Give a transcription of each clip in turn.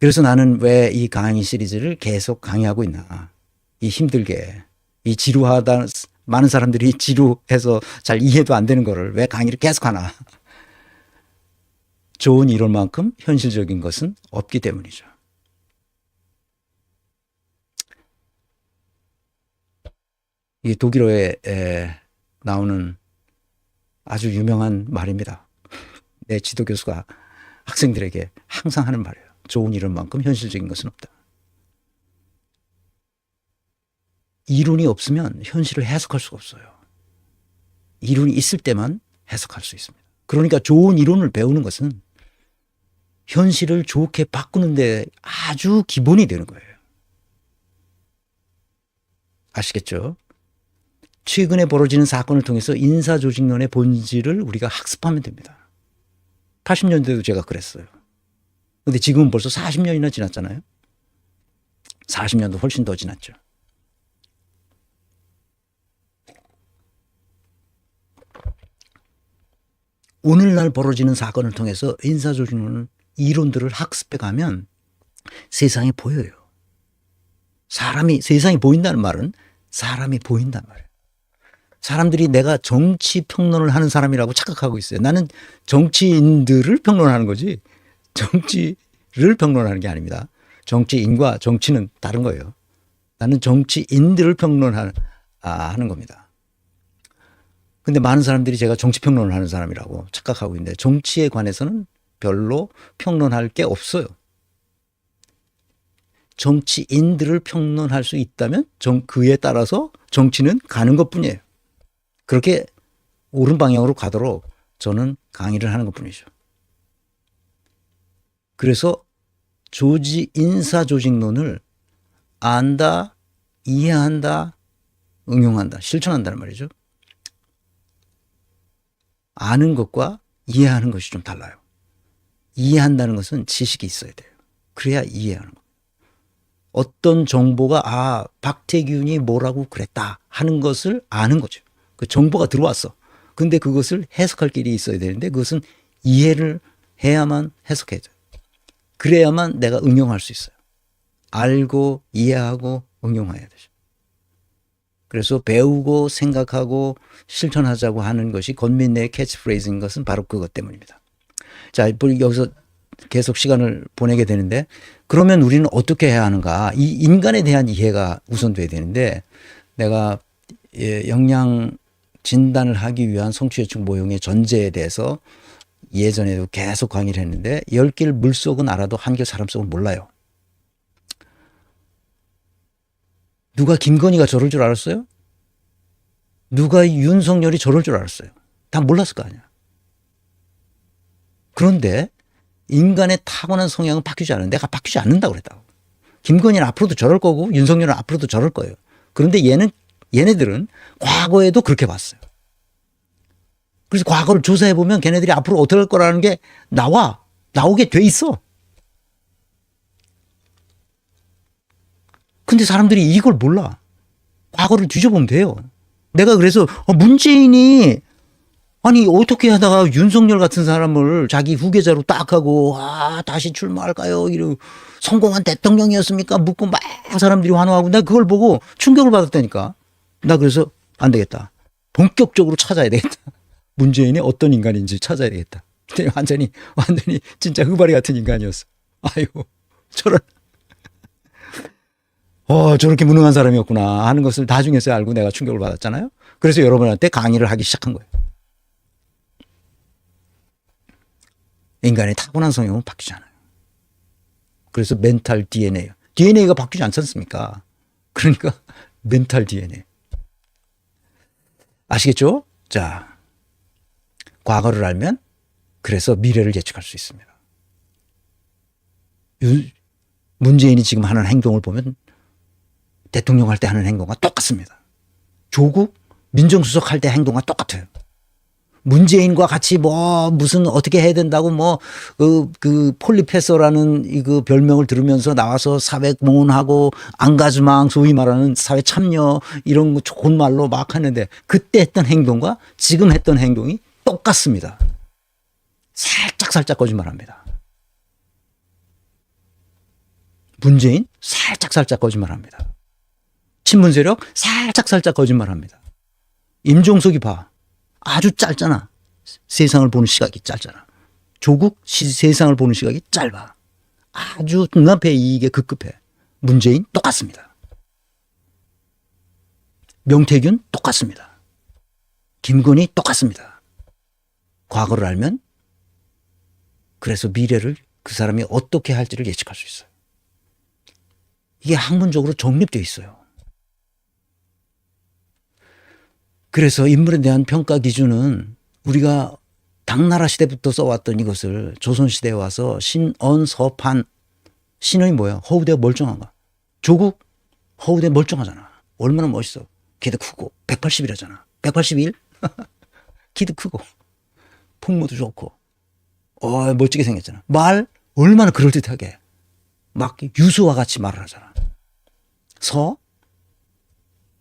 그래서 나는 왜 이 강의 시리즈를 계속 강의하고 있나. 이 힘들게, 이 지루하다, 많은 사람들이 지루해서 잘 이해도 안 되는 거를 왜 강의를 계속 하나. 좋은 이론만큼 현실적인 것은 없기 때문이죠. 이 독일어에 나오는 아주 유명한 말입니다. 내 지도 교수가 학생들에게 항상 하는 말이에요. 좋은 이론만큼 현실적인 것은 없다. 이론이 없으면 현실을 해석할 수가 없어요. 이론이 있을 때만 해석할 수 있습니다. 그러니까 좋은 이론을 배우는 것은 현실을 좋게 바꾸는 데 아주 기본이 되는 거예요. 아시겠죠? 최근에 벌어지는 사건을 통해서 인사조직론의 본질을 우리가 학습하면 됩니다. 80년대도 제가 그랬어요. 근데 지금은 벌써 40년이나 지났잖아요. 40년도 훨씬 더 지났죠. 오늘날 벌어지는 사건을 통해서 인사조직론 이론들을 학습해 가면 세상이 보여요. 세상이 보인다는 말은 사람이 보인단 말이에요. 사람들이 내가 정치 평론을 하는 사람이라고 착각하고 있어요. 나는 정치인들을 평론하는 거지 정치를 평론하는 게 아닙니다. 정치인과 정치는 다른 거예요. 나는 정치인들을 평론하는 겁니다. 근데 많은 사람들이 제가 정치 평론을 하는 사람이라고 착각하고 있는데 정치에 관해서는 별로 평론할 게 없어요. 정치인들을 평론할 수 있다면 그에 따라서 정치는 가는 것뿐이에요. 그렇게 옳은 방향으로 가도록 저는 강의를 하는 것뿐이죠. 그래서 인사조직론을 안다, 이해한다, 응용한다, 실천한다는 말이죠. 아는 것과 이해하는 것이 좀 달라요. 이해한다는 것은 지식이 있어야 돼요. 그래야 이해하는 거예요. 어떤 정보가 박태균이 뭐라고 그랬다 하는 것을 아는 거죠. 그 정보가 들어왔어. 근데 그것을 해석할 길이 있어야 되는데 그것은 이해를 해야만 해석해야 돼요. 그래야만 내가 응용할 수 있어요. 알고 이해하고 응용해야 되죠. 그래서 배우고 생각하고 실천하자고 하는 것이 권민래의 캐치프레이즈인 것은 바로 그것 때문입니다. 자, 여기서 계속 시간을 보내게 되는데 그러면 우리는 어떻게 해야 하는가? 이 인간에 대한 이해가 우선돼야 되는데 내가 역량 진단을 하기 위한 성취요청 모형의 전제에 대해서 예전에도 계속 강의를 했는데 10길 물속은 알아도 한길 사람 속은 몰라요. 누가 김건희가 저럴 줄 알았어요? 누가 윤석열이 저럴 줄 알았어요? 다 몰랐을 거 아니야. 그런데 인간의 타고난 성향은 바뀌지 않는데 내가 바뀌지 않는다고 그랬다고. 김건희는 앞으로도 저럴 거고 윤석열은 앞으로도 저럴 거예요. 그런데 얘네들은 과거에도 그렇게 봤어요. 그래서 과거를 조사해 보면 걔네들이 앞으로 어떻게 할 거라는 게 나오게 돼 있어. 근데 사람들이 이걸 몰라. 과거를 뒤져보면 돼요. 내가 그래서 문재인이 어떻게 하다가 윤석열 같은 사람을 자기 후계자로 딱 하고 다시 출마할까요? 이러고 성공한 대통령이었습니까? 묻고 막 사람들이 환호하고 내가 그걸 보고 충격을 받았다니까. 나 그래서 안 되겠다. 본격적으로 찾아야 되겠다. 문재인이 어떤 인간인지 찾아야 되겠다. 완전히 진짜 흐바리 같은 인간이었어. 아이고 저렇게 무능한 사람이었구나 하는 것을 나중에서 알고 내가 충격을 받았잖아요. 그래서 여러분한테 강의를 하기 시작한 거예요. 인간의 타고난 성향은 바뀌지 않아요. 그래서 멘탈 DNA가 바뀌지 않지 않습니까? 그러니까 멘탈 DNA. 아시겠죠? 자, 과거를 알면 그래서 미래를 예측할 수 있습니다. 문재인이 지금 하는 행동을 보면 대통령 할 때 하는 행동과 똑같습니다. 조국 민정수석 할 때 행동과 똑같아요. 문재인과 같이 무슨 어떻게 해야 된다고 그 폴리페서라는 그 별명을 들으면서 나와서 사회 공헌하고 앙가즈망 소위 말하는 사회 참여 이런 거 좋은 말로 막 하는데 그때 했던 행동과 지금 했던 행동이 똑같습니다. 살짝 거짓말합니다. 문재인 살짝살짝 거짓말합니다. 친문 세력 살짝살짝 거짓말합니다. 임종석이 봐. 아주 짧잖아. 세상을 보는 시각이 짧잖아. 조국 세상을 보는 시각이 짧아. 아주 눈앞의 이익에 급급해. 문재인 똑같습니다. 명태균 똑같습니다. 김건희 똑같습니다. 과거를 알면 그래서 미래를 그 사람이 어떻게 할지를 예측할 수 있어요. 이게 학문적으로 정립되어 있어요. 그래서 인물에 대한 평가 기준은 우리가 당나라 시대부터 써왔던 이것을 조선시대에 와서 신언서판, 신의 뭐야? 허우대가 멀쩡한가? 조국 허우대 멀쩡하잖아. 얼마나 멋있어. 키도 크고 180이라잖아. 181? 키도 크고 풍모도 좋고 멋지게 생겼잖아. 말 얼마나 그럴듯하게 막 유수와 같이 말을 하잖아.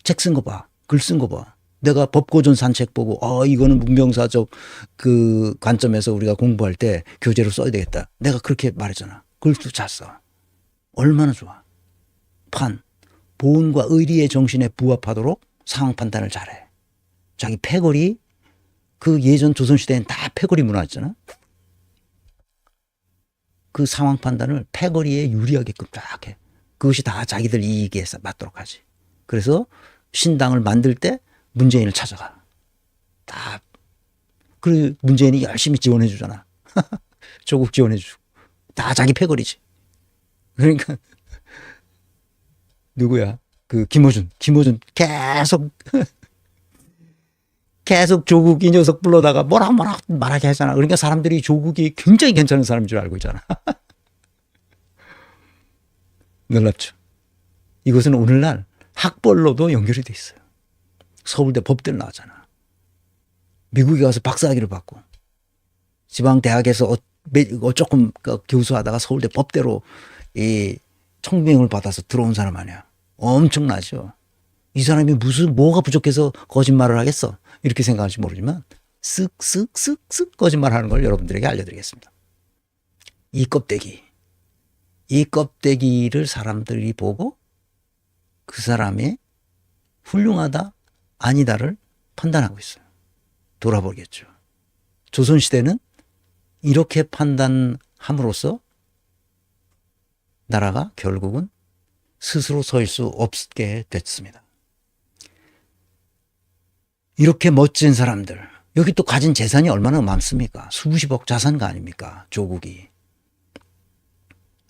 책 쓴 거 봐. 글 쓴 거 봐. 내가 법고전 산책 보고 이거는 문명사적 그 관점에서 우리가 공부할 때 교재로 써야 되겠다. 내가 그렇게 말했잖아. 글도 잘 써. 얼마나 좋아. 보온과 의리의 정신에 부합하도록 상황 판단을 잘해. 자기 패거리, 그 예전 조선시대엔 다 패거리 문화였잖아. 그 상황 판단을 패거리에 유리하게끔 딱 해. 그것이 다 자기들 이익에 맞도록 하지. 그래서 신당을 만들 때 문재인을 찾아가. 다. 그리고 문재인이 열심히 지원해 주잖아. 조국 지원해 주고. 다 자기 패거리지. 그러니까 누구야? 그 김어준 계속 조국 이 녀석 불러다가 뭐라 말하게 하잖아. 그러니까 사람들이 조국이 굉장히 괜찮은 사람인 줄 알고 있잖아. 놀랍죠. 이것은 오늘날 학벌로도 연결이 돼 있어요. 서울대 법대를 나왔잖아. 미국에 가서 박사학위를 받고 지방 대학에서 조금 교수하다가 서울대 법대로 이 청명을 받아서 들어온 사람 아니야. 엄청나죠. 이 사람이 뭐가 부족해서 거짓말을 하겠어. 이렇게 생각할지 모르지만 쓱쓱쓱쓱 거짓말하는 걸 여러분들에게 알려드리겠습니다. 이 껍데기를 사람들이 보고 그 사람이 훌륭하다 아니다를 판단하고 있어요. 돌아보겠죠. 조선시대는 이렇게 판단함으로써 나라가 결국은 스스로 설 수 없게 됐습니다. 이렇게 멋진 사람들, 여기 또 가진 재산이 얼마나 많습니까? 수십억 자산가 아닙니까? 조국이.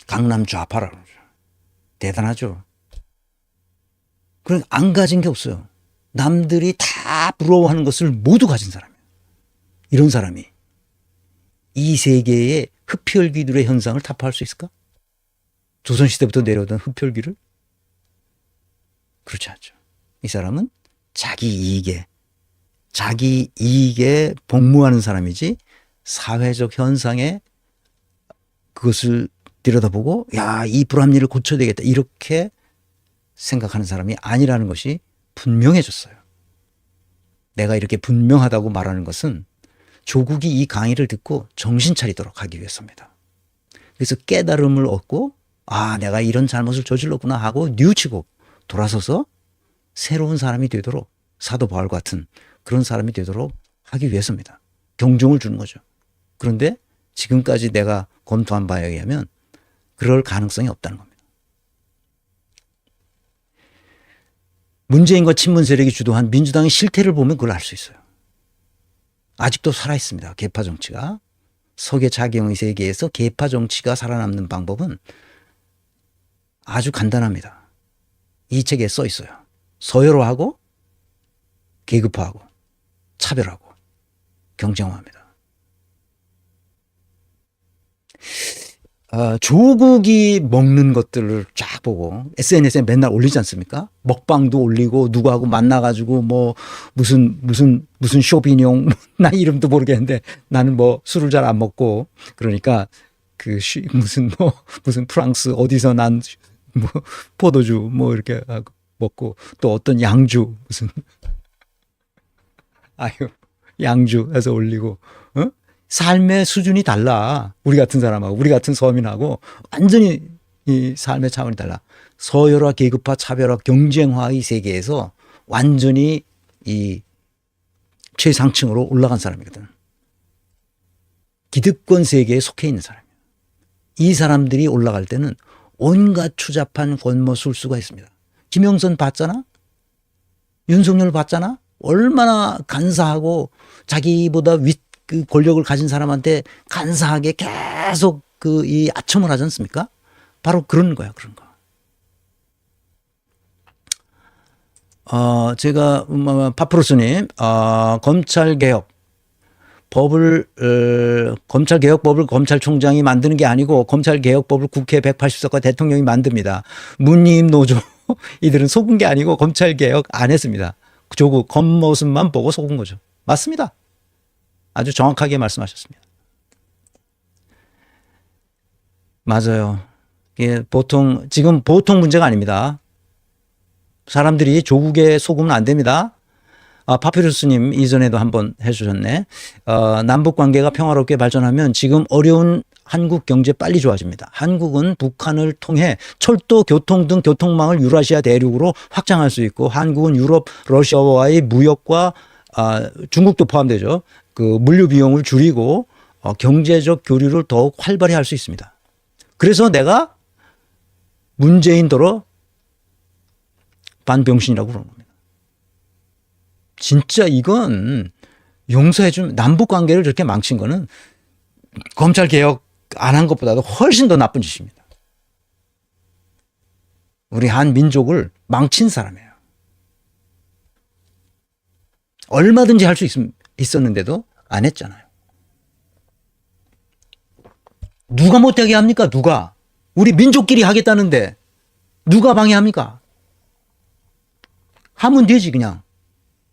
강남 좌파라고 그러죠. 대단하죠. 그러니까 안 가진 게 없어요. 남들이 다 부러워하는 것을 모두 가진 사람이에요. 이런 사람이 이 세계의 흡혈귀들의 현상을 타파할 수 있을까? 조선시대부터 내려오던 흡혈귀를? 그렇지 않죠. 이 사람은 자기 이익에 복무하는 사람이지 사회적 현상에 그것을 들여다보고 이 불합리를 고쳐야 되겠다 이렇게 생각하는 사람이 아니라는 것이 분명해졌어요. 내가 이렇게 분명하다고 말하는 것은 조국이 이 강의를 듣고 정신 차리도록 하기 위해서입니다. 그래서 깨달음을 얻고 내가 이런 잘못을 저질렀구나 하고 뉘우치고 돌아서서 새로운 사람이 되도록 사도 바울 같은 그런 사람이 되도록 하기 위해서입니다. 경종을 주는 거죠. 그런데 지금까지 내가 검토한 바에 의하면 그럴 가능성이 없다는 겁니다. 문재인과 친문 세력이 주도한 민주당의 실태를 보면 그걸 알 수 있어요. 아직도 살아있습니다. 계파 정치가. 석의 자경의 세계에서 계파 정치가 살아남는 방법은 아주 간단합니다. 이 책에 써 있어요. 서열화하고 계급화하고 차별하고 경쟁화합니다. 조국이 먹는 것들을 쫙 보고 SNS에 맨날 올리지 않습니까? 먹방도 올리고 누구하고 만나가지고 뭐 무슨 쇼비뇽 나 이름도 모르겠는데 나는 뭐 술을 잘 안 먹고 그러니까 무슨 프랑스 어디서 난 뭐 포도주 뭐 이렇게 먹고 또 어떤 양주 무슨 양주 해서 올리고 삶의 수준이 달라. 우리 같은 사람하고 우리 같은 서민하고 완전히 이 삶의 차원이 달라. 서열화, 계급화, 차별화, 경쟁화의 세계에서 완전히 이 최상층으로 올라간 사람이거든. 기득권 세계에 속해 있는 사람이에요. 이 사람들이 올라갈 때는 온갖 추잡한 권모술수가 있습니다. 김영선 봤잖아? 윤석열 봤잖아? 얼마나 간사하고 자기보다 그 권력을 가진 사람한테 간사하게 계속 이 아첨을 하지 않습니까? 바로 그런 거야, 그런 거. 제가, 파프로스님, 검찰개혁법을, 검찰개혁법을 검찰총장이 만드는 게 아니고 검찰개혁법을 국회 180석과 대통령이 만듭니다. 문희임 노조, 이들은 속은 게 아니고 검찰개혁 안 했습니다. 조국 겉모습만 보고 속은 거죠. 맞습니다. 아주 정확하게 말씀하셨습니다. 맞아요. 이게 지금 보통 문제가 아닙니다. 사람들이 조국에 속으면 안 됩니다. 파피루스님 이전에도 한번 해주셨네. 남북 관계가 평화롭게 발전하면 지금 어려운 한국 경제 빨리 좋아집니다. 한국은 북한을 통해 철도, 교통 등 교통망을 유라시아 대륙으로 확장할 수 있고, 한국은 유럽, 러시아와의 무역과 중국도 포함되죠. 그 물류 비용을 줄이고 경제적 교류를 더욱 활발히 할 수 있습니다. 그래서 내가 문재인더러 반병신이라고 그러는 겁니다. 진짜 이건 용서해 준, 남북 관계를 저렇게 망친 거는 검찰 개혁 안 한 것보다도 훨씬 더 나쁜 짓입니다. 우리 한 민족을 망친 사람이에요. 얼마든지 할 수 있었는데도 안 했잖아요. 누가 못하게 합니까? 누가? 우리 민족끼리 하겠다는데 누가 방해합니까? 하면 되지. 그냥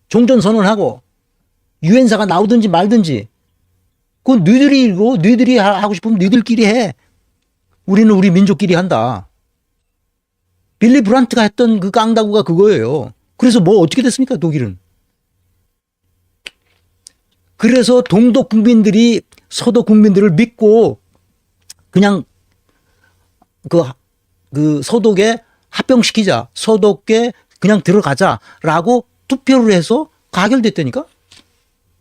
종전선언하고 유엔사가 나오든지 말든지, 그건 너희들이 하고 싶으면 너희들끼리 해. 우리는 우리 민족끼리 한다. 빌리 브란트가 했던 그 깡다구가 그거예요. 그래서 뭐 어떻게 됐습니까? 독일은. 그래서 동독 국민들이 서독 국민들을 믿고 그냥 그 서독에 합병시키자, 서독에 그냥 들어가자라고 투표를 해서 가결됐다니까?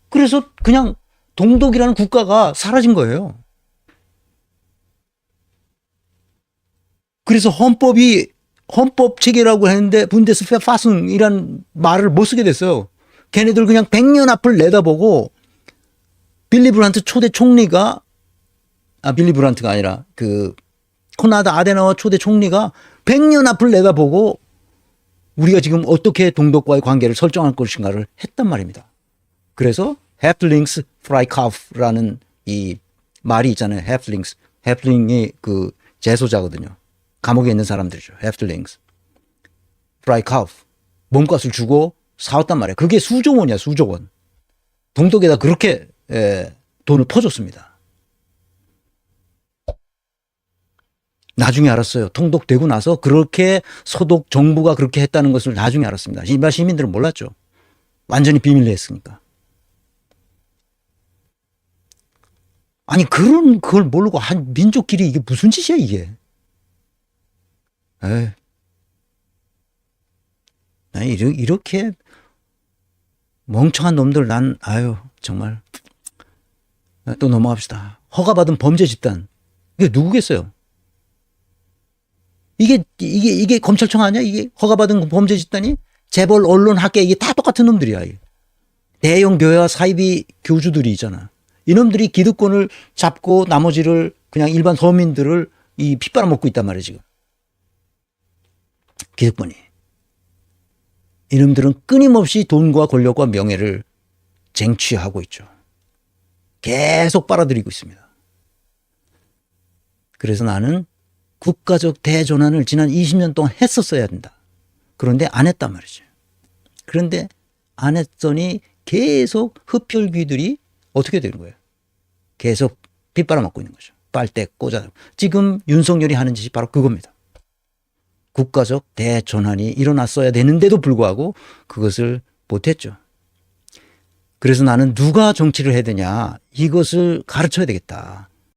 그래서 그냥 동독이라는 국가가 사라진 거예요. 그래서 헌법 체계라고 했는데 분데스파승이란 말을 못 쓰게 됐어요. 걔네들 그냥 100년 앞을 내다보고 빌리 브란트 초대 총리가, 빌리 브란트가 아니라 그 코나드 아데나워 초대 총리가 100년 앞을 내다보고 우리가 지금 어떻게 동독과의 관계를 설정할 것인가를 했단 말입니다. 그래서 해플링스 프라이카프라는 이 말이 있잖아요. 해플링이 그 재소자거든요. 감옥에 있는 사람들이죠. 해플링스 프라이카프, 몸값을 주고 사왔단 말이에요. 그게 수조 원이야, 수조 원. 동독에다 그렇게 돈을 퍼줬습니다. 나중에 알았어요. 통독되고 나서 그렇게 서독 정부가 그렇게 했다는 것을 나중에 알았습니다. 일반 시민들은 몰랐죠. 완전히 비밀로 했으니까. 아니, 그걸 모르고 한 민족끼리 이게 무슨 짓이야, 이게. 에이. 아니, 이렇게 멍청한 놈들 정말. 또 넘어갑시다. 허가받은 범죄 집단. 이게 누구겠어요? 이게 검찰청 아니야? 이게 허가받은 범죄 집단이? 재벌, 언론, 학계, 이게 다 똑같은 놈들이야. 이게. 대형 교회와 사이비 교주들이 있잖아. 이놈들이 기득권을 잡고 나머지를 그냥 일반 서민들을 핏바람먹고 있단 말이야, 지금. 기득권이. 이놈들은 끊임없이 돈과 권력과 명예를 쟁취하고 있죠. 계속 빨아들이고 있습니다. 그래서 나는 국가적 대전환을 지난 20년 동안 했었어야 된다. 그런데 안 했단 말이죠. 그런데 안 했더니 계속 흡혈귀들이 어떻게 되는 거예요? 계속 빗바람맞고 있는 거죠. 빨대 꽂아. 지금 윤석열이 하는 짓이 바로 그겁니다. 국가적 대전환이 일어났어야 되는데도 불구하고 그것을 못했죠. 그래서 나는 누가 정치를 해야 되냐, 이것을 가르쳐야 되겠다.